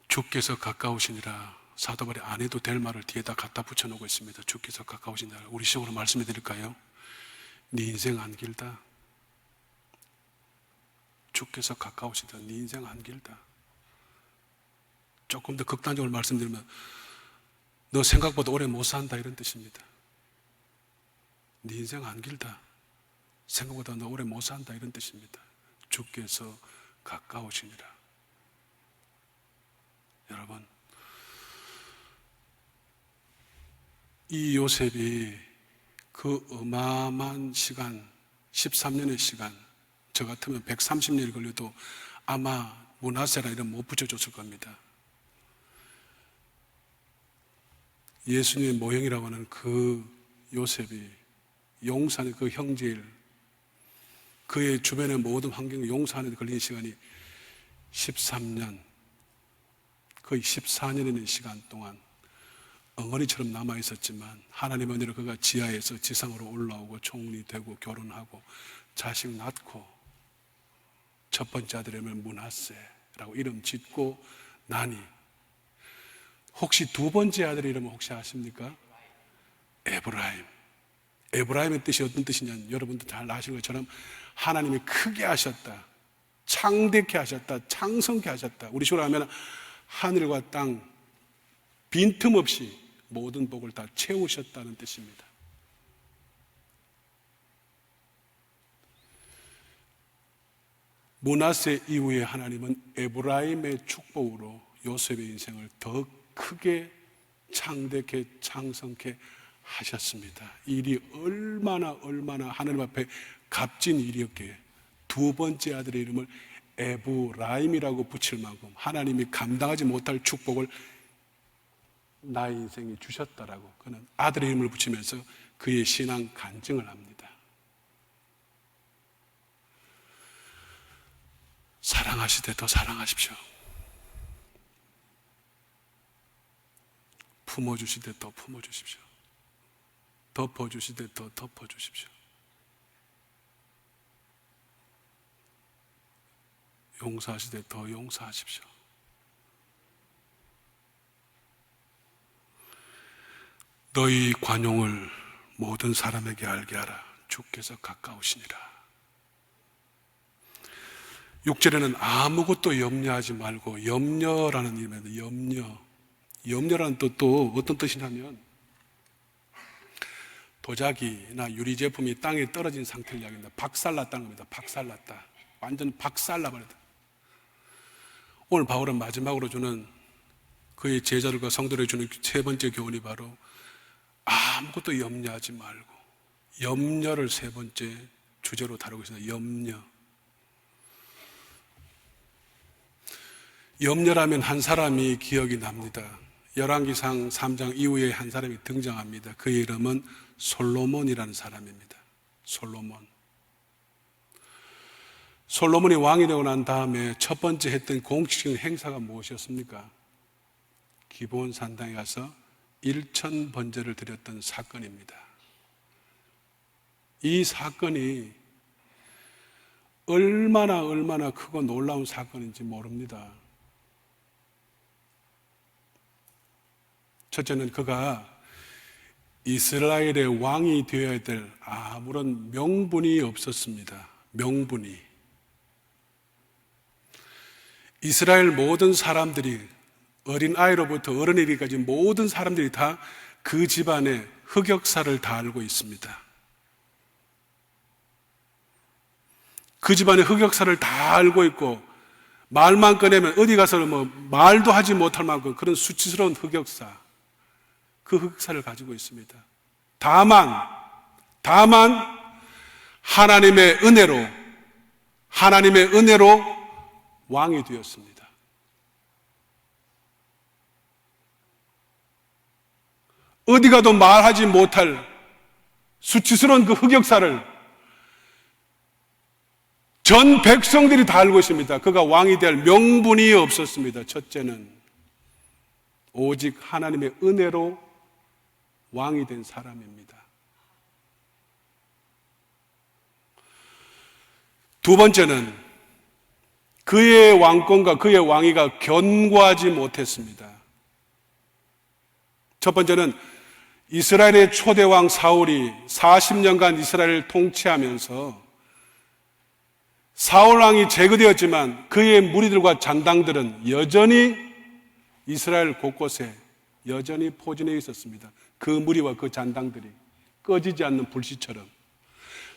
주께서 가까우시니라, 사도 바울이 안 해도 될 말을 뒤에다 갖다 붙여놓고 있습니다. 주께서 가까우시니라. 우리 식으로 말씀해 드릴까요? 네 인생 안 길다. 주께서 가까우시다. 네 인생 안 길다. 조금 더 극단적으로 말씀드리면 너 생각보다 오래 못 산다, 이런 뜻입니다. 네 인생 안 길다. 생각보다 너 오래 못 산다, 이런 뜻입니다. 주께서 가까우시니라. 여러분, 이 요셉이 그 어마어마한 시간, 13년의 시간, 저 같으면 130년이 걸려도 아마 므낫세라 이름 못 붙여줬을 겁니다. 예수님의 모형이라고 하는 그 요셉이 용산의 그 형제일, 그의 주변의 모든 환경을 용서하는 데 걸린 시간이 13년, 거의 14년이라는 시간 동안 엉어리처럼 남아 있었지만 하나님의 은혜로 그가 지하에서 지상으로 올라오고 총리 되고 결혼하고 자식 낳고 첫 번째 아들 이름을 므낫세라고 이름 짓고 나니, 혹시 두 번째 아들 이름은 혹시 아십니까? 에브라임. 에브라임의 뜻이 어떤 뜻이냐면 여러분도 잘 아시는 것처럼 하나님이 크게 하셨다, 창대케 하셨다, 창성케 하셨다. 우리 식으로 하면 하늘과 땅 빈틈없이 모든 복을 다 채우셨다는 뜻입니다. 므낫세 이후에 하나님은 에브라임의 축복으로 요셉의 인생을 더 크게 창대케 창성케 하셨습니다. 이 일이 얼마나 하나님 앞에 값진 일이었기에 두 번째 아들의 이름을 에브라임이라고 붙일 만큼 하나님이 감당하지 못할 축복을 나의 인생에 주셨다라고 그는 아들의 이름을 붙이면서 그의 신앙 간증을 합니다. 사랑하시되 더 사랑하십시오. 품어주시되 더 품어주십시오. 덮어주시되 더 덮어주십시오. 용서하시되 더 용서하십시오. 너희 관용을 모든 사람에게 알게 하라. 주께서 가까우시니라. 6절에는 아무것도 염려하지 말고, 염려라는 의미입니다. 염려라는 뜻도 어떤 뜻이냐면 도자기나 유리 제품이 땅에 떨어진 상태를 이야기합니다. 박살났다는 겁니다. 박살났다. 완전 박살나버렸다. 오늘 바울은 마지막으로 주는 그의 제자들과 성도들에게 주는 세 번째 교훈이 바로 아무것도 염려하지 말고, 염려를 세 번째 주제로 다루고 있습니다. 염려. 염려라면 한 사람이 기억이 납니다. 열왕기상 3장 이후에 한 사람이 등장합니다. 그의 이름은 솔로몬이라는 사람입니다. 솔로몬이 왕이 되고 난 다음에 첫 번째 했던 공식적인 행사가 무엇이었습니까? 기브온 산당에 가서 1000번제를 드렸던 사건입니다. 이 사건이 얼마나 크고 놀라운 사건인지 모릅니다. 첫째는 그가 이스라엘의 왕이 되어야 될 아무런 명분이 없었습니다. 명분이. 이스라엘 모든 사람들이, 어린아이로부터 어른이기까지 모든 사람들이 다 그 집안의 흑역사를 다 알고 있습니다. 그 집안의 흑역사를 다 알고 있고, 말만 꺼내면 어디 가서 말도 하지 못할 만큼 그런 수치스러운 흑역사, 그 흑역사를 가지고 있습니다. 다만 하나님의 은혜로 왕이 되었습니다. 어디 가도 말하지 못할 수치스러운 그 흑역사를 전 백성들이 다 알고 있습니다. 그가 왕이 될 명분이 없었습니다. 첫째는 오직 하나님의 은혜로 왕이 된 사람입니다. 두 번째는 그의 왕권과 그의 왕위가 견고하지 못했습니다. 첫 번째는 이스라엘의 초대왕 사울이 40년간 이스라엘을 통치하면서 사울 왕이 제거되었지만 그의 무리들과 잔당들은 여전히 이스라엘 곳곳에 여전히 포진해 있었습니다. 그 무리와 그 잔당들이 꺼지지 않는 불씨처럼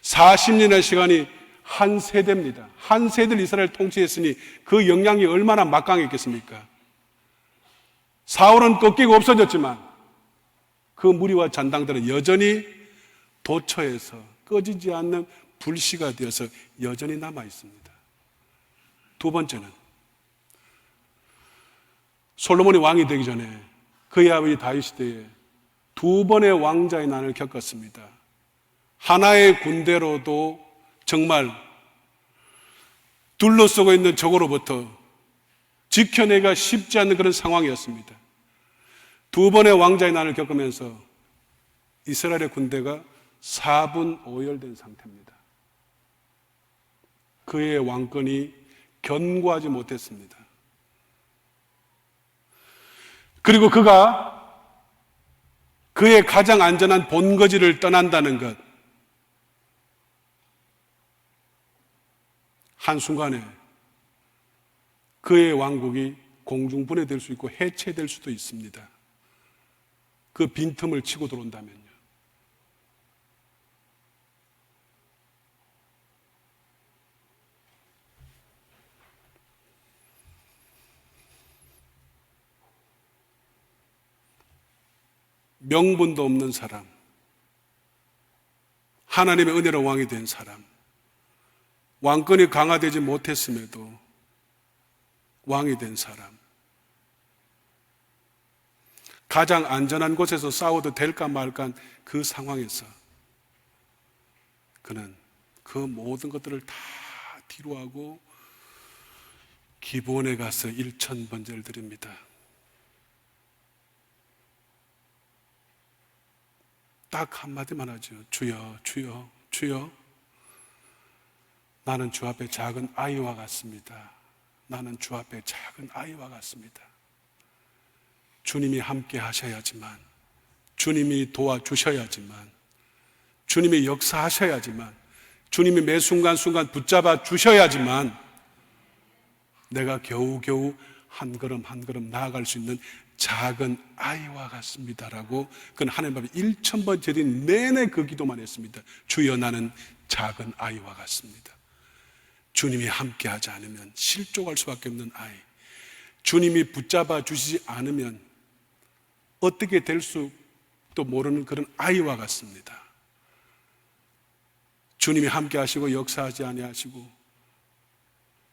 40년의 시간이 한 세대입니다. 한 세대를 이스라엘 통치했으니 그 영향이 얼마나 막강했겠습니까? 사울은 꺾이고 없어졌지만 그 무리와 잔당들은 여전히 도처에서 꺼지지 않는 불씨가 되어서 여전히 남아 있습니다. 두 번째는 솔로몬이 왕이 되기 전에 그의 아버지 다윗 시대에 두 번의 왕자의 난을 겪었습니다. 하나의 군대로도 정말 둘러쓰고 있는 적으로부터 지켜내기가 쉽지 않는 그런 상황이었습니다. 두 번의 왕자의 난을 겪으면서 이스라엘의 군대가 4분 5열된 상태입니다. 그의 왕권이 견고하지 못했습니다. 그리고 그가 그의 가장 안전한 본거지를 떠난다는 것, 한순간에 그의 왕국이 공중분해될 수 있고 해체될 수도 있습니다. 그 빈틈을 치고 들어온다면요. 명분도 없는 사람, 하나님의 은혜로 왕이 된 사람, 왕권이 강화되지 못했음에도 왕이 된 사람, 가장 안전한 곳에서 싸워도 될까 말까 그 상황에서 그는 그 모든 것들을 다 뒤로하고 기브온에 가서 1000번제를 드립니다. 딱 한마디만 하죠. 주여, 주여, 주여. 나는 주 앞에 작은 아이와 같습니다. 나는 주 앞에 작은 아이와 같습니다. 주님이 함께 하셔야지만, 주님이 도와주셔야지만, 주님이 역사하셔야지만, 주님이 매 순간순간 붙잡아 주셔야지만 내가 겨우겨우 한 걸음 한 걸음 나아갈 수 있는 작은 아이와 같습니다라고 그는 하나님 앞에 1000번 드린 내내 그 기도만 했습니다. 주여, 나는 작은 아이와 같습니다. 주님이 함께 하지 않으면 실족할 수밖에 없는 아이, 주님이 붙잡아 주시지 않으면 어떻게 될 수도 모르는 그런 아이와 같습니다. 주님이 함께 하시고 역사하지 아니하시고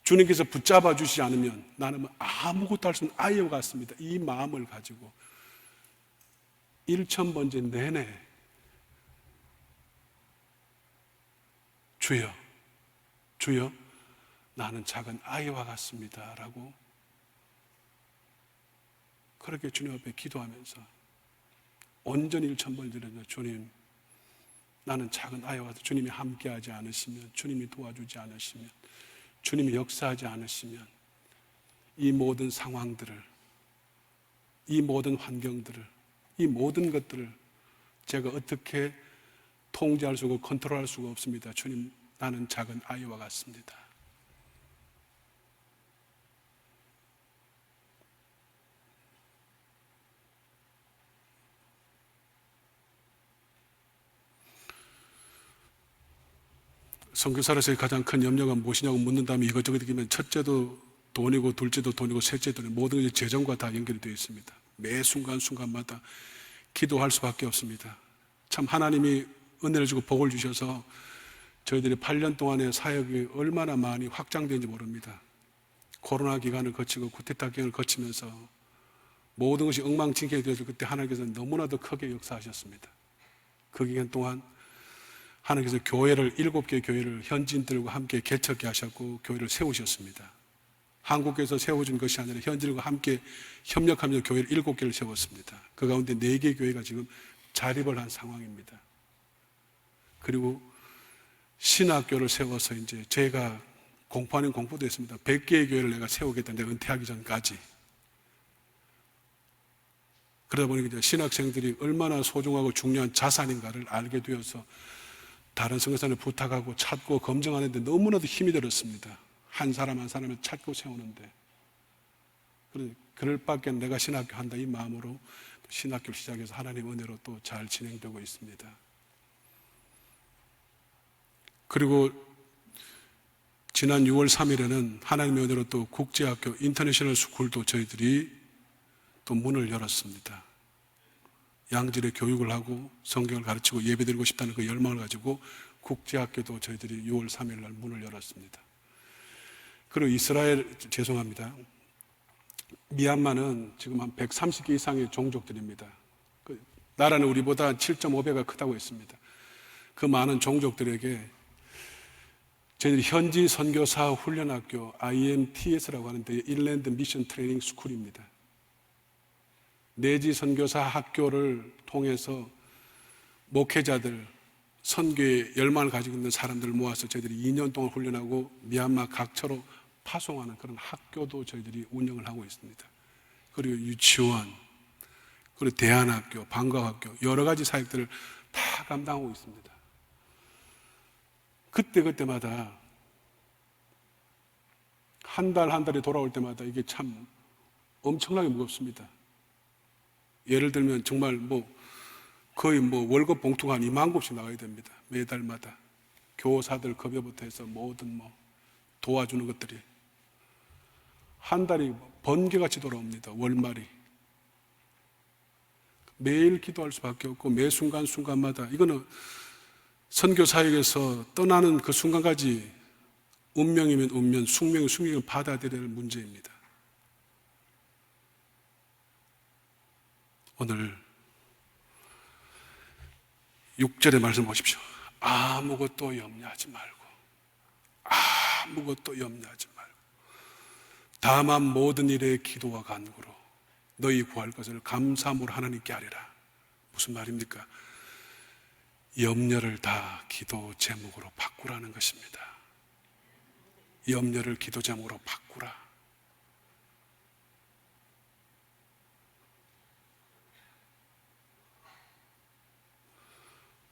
주님께서 붙잡아 주시지 않으면 나는 아무것도 할 수 없는 아이와 같습니다. 이 마음을 가지고 1000번째 내내 주여, 주여, 나는 작은 아이와 같습니다 라고 그렇게 주님 앞에 기도하면서 온전히 1000번 드려요. 주님, 나는 작은 아이와 같아. 주님이 함께하지 않으시면, 주님이 도와주지 않으시면, 주님이 역사하지 않으시면 이 모든 상황들을, 이 모든 환경들을, 이 모든 것들을 제가 어떻게 통제할 수가, 컨트롤할 수가 없습니다. 주님, 나는 작은 아이와 같습니다. 선교사로서의 가장 큰 염려가 무엇이냐고 묻는다면 이것저것 느끼면 첫째도 돈이고 둘째도 돈이고 셋째도 돈이고 모든 것이 재정과 다 연결이 되어 있습니다. 매 순간순간마다 기도할 수밖에 없습니다. 참 하나님이 은혜를 주고 복을 주셔서 저희들이 8년 동안의 사역이 얼마나 많이 확장된지 모릅니다. 코로나 기간을 거치고 쿠데타 기간을 거치면서 모든 것이 엉망진창이 되어서 그때 하나님께서 너무나도 크게 역사하셨습니다. 그 기간 동안 하나님께서 교회를 7개의 교회를 현지인들과 함께 개척케 하셨고 교회를 세우셨습니다. 한국에서 세워준 것이 아니라 현지인들과 함께 협력하면서 교회를 7개를 세웠습니다. 그 가운데 4개의 교회가 지금 자립을 한 상황입니다. 그리고 신학교를 세워서 이제 제가 공포 아닌 공포도 했습니다. 100개의 교회를 내가 세우겠다는데 은퇴하기 전까지. 그러다 보니까 이제 신학생들이 얼마나 소중하고 중요한 자산인가를 알게 되어서 다른 선교사를 부탁하고 찾고 검증하는데 너무나도 힘이 들었습니다. 한 사람 한 사람을 찾고 세우는데. 그럴 밖에 내가 신학교 한다 이 마음으로 신학교를 시작해서 하나님 은혜로 또 잘 진행되고 있습니다. 그리고 지난 6월 3일에는 하나님의 은혜로 또 국제학교 인터내셔널 스쿨도 저희들이 또 문을 열었습니다. 양질의 교육을 하고 성경을 가르치고 예배드리고 싶다는 그 열망을 가지고 국제학교도 저희들이 6월 3일 날 문을 열었습니다. 그리고 이스라엘, 죄송합니다. 미얀마는 지금 한 130개 이상의 종족들입니다. 그 나라는 우리보다 7.5배가 크다고 했습니다. 그 많은 종족들에게 저희들이 현지 선교사 훈련학교 IMTS라고 하는데 인랜드 미션 트레이닝 스쿨입니다. 내지 선교사 학교를 통해서 목회자들, 선교의 열망을 가지고 있는 사람들을 모아서 저희들이 2년 동안 훈련하고 미얀마 각처로 파송하는 그런 학교도 저희들이 운영을 하고 있습니다. 그리고 유치원, 그리고 대안학교, 방과학교 여러 가지 사역들을 다 감당하고 있습니다. 그때마다 한 달 한 달이 돌아올 때마다 이게 참 엄청나게 무겁습니다. 예를 들면 정말 거의 월급 봉투가 한 2만 곱씩 나가야 됩니다. 매달마다. 교사들 급여부터 해서 모든 도와주는 것들이. 한 달이 번개같이 돌아옵니다. 월말이. 매일 기도할 수밖에 없고 매 순간순간마다 이거는 선교 사역에서 떠나는 그 순간까지 운명이면 운명, 숙명이면 숙명을 받아들여야 할 문제입니다. 오늘 6절의 말씀 보십시오. 아무것도 염려하지 말고 아무것도 염려하지 말고 다만 모든 일에 기도와 간구로 너희 구할 것을 감사함으로 하나님께 아뢰라. 무슨 말입니까? 염려를 다 기도 제목으로 바꾸라는 것입니다. 염려를 기도 제목으로 바꾸라.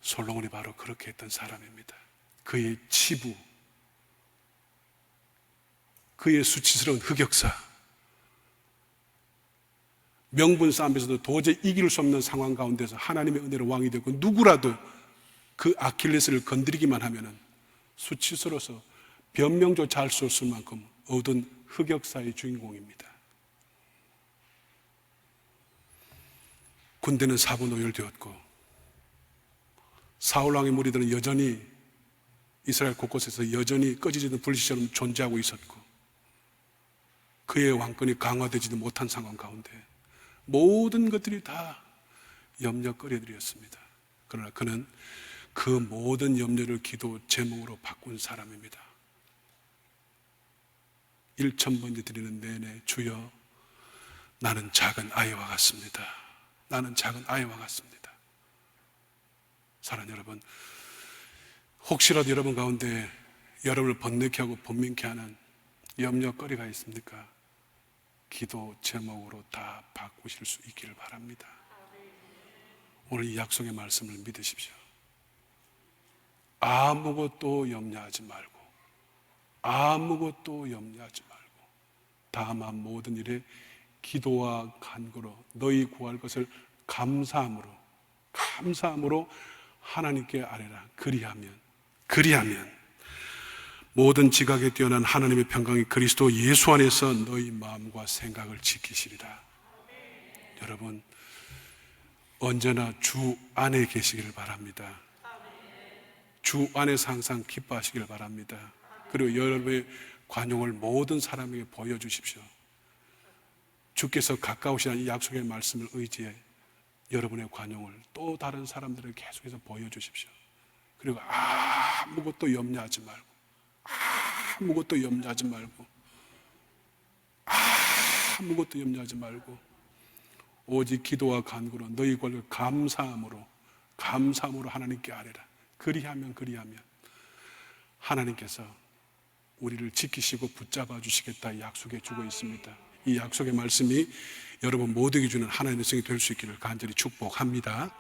솔로몬이 바로 그렇게 했던 사람입니다. 그의 치부, 그의 수치스러운 흑역사, 명분 싸움에서도 도저히 이길 수 없는 상황 가운데서 하나님의 은혜로 왕이 되고 누구라도 그 아킬레스를 건드리기만 하면은 수치스러워서 변명조차 할 수 없을 만큼 얻은 흑역사의 주인공입니다. 군대는 사분오열되었고 사울왕의 무리들은 여전히 이스라엘 곳곳에서 여전히 꺼지지 않는 불씨처럼 존재하고 있었고 그의 왕권이 강화되지도 못한 상황 가운데 모든 것들이 다 염려거리들이었습니다. 그러나 그는 그 모든 염려를 기도 제목으로 바꾼 사람입니다. 1000번째 드리는 내내 주여 나는 작은 아이와 같습니다. 나는 작은 아이와 같습니다. 사랑하는 여러분, 혹시라도 여러분 가운데 여러분을 번뇌케 하고 번민케 하는 염려거리가 있습니까? 기도 제목으로 다 바꾸실 수 있기를 바랍니다. 오늘 이 약속의 말씀을 믿으십시오. 아무것도 염려하지 말고 아무것도 염려하지 말고 다만 모든 일에 기도와 간구로 너희 구할 것을 감사함으로 하나님께 아뢰라. 그리하면 모든 지각에 뛰어난 하나님의 평강이 그리스도 예수 안에서 너희 마음과 생각을 지키시리라. 여러분 언제나 주 안에 계시기를 바랍니다. 주 안에서 항상 기뻐하시기를 바랍니다. 그리고 여러분의 관용을 모든 사람에게 보여주십시오. 주께서 가까우신 이 약속의 말씀을 의지해 여러분의 관용을 또 다른 사람들에게 계속해서 보여주십시오. 그리고 아무것도 염려하지 말고 오직 기도와 간구로 너희 권을 감사함으로 하나님께 아뢰라. 그리하면 하나님께서 우리를 지키시고 붙잡아 주시겠다 약속해 주고 있습니다. 이 약속의 말씀이 여러분 모두에게 주는 하나님의 성이 될 수 있기를 간절히 축복합니다.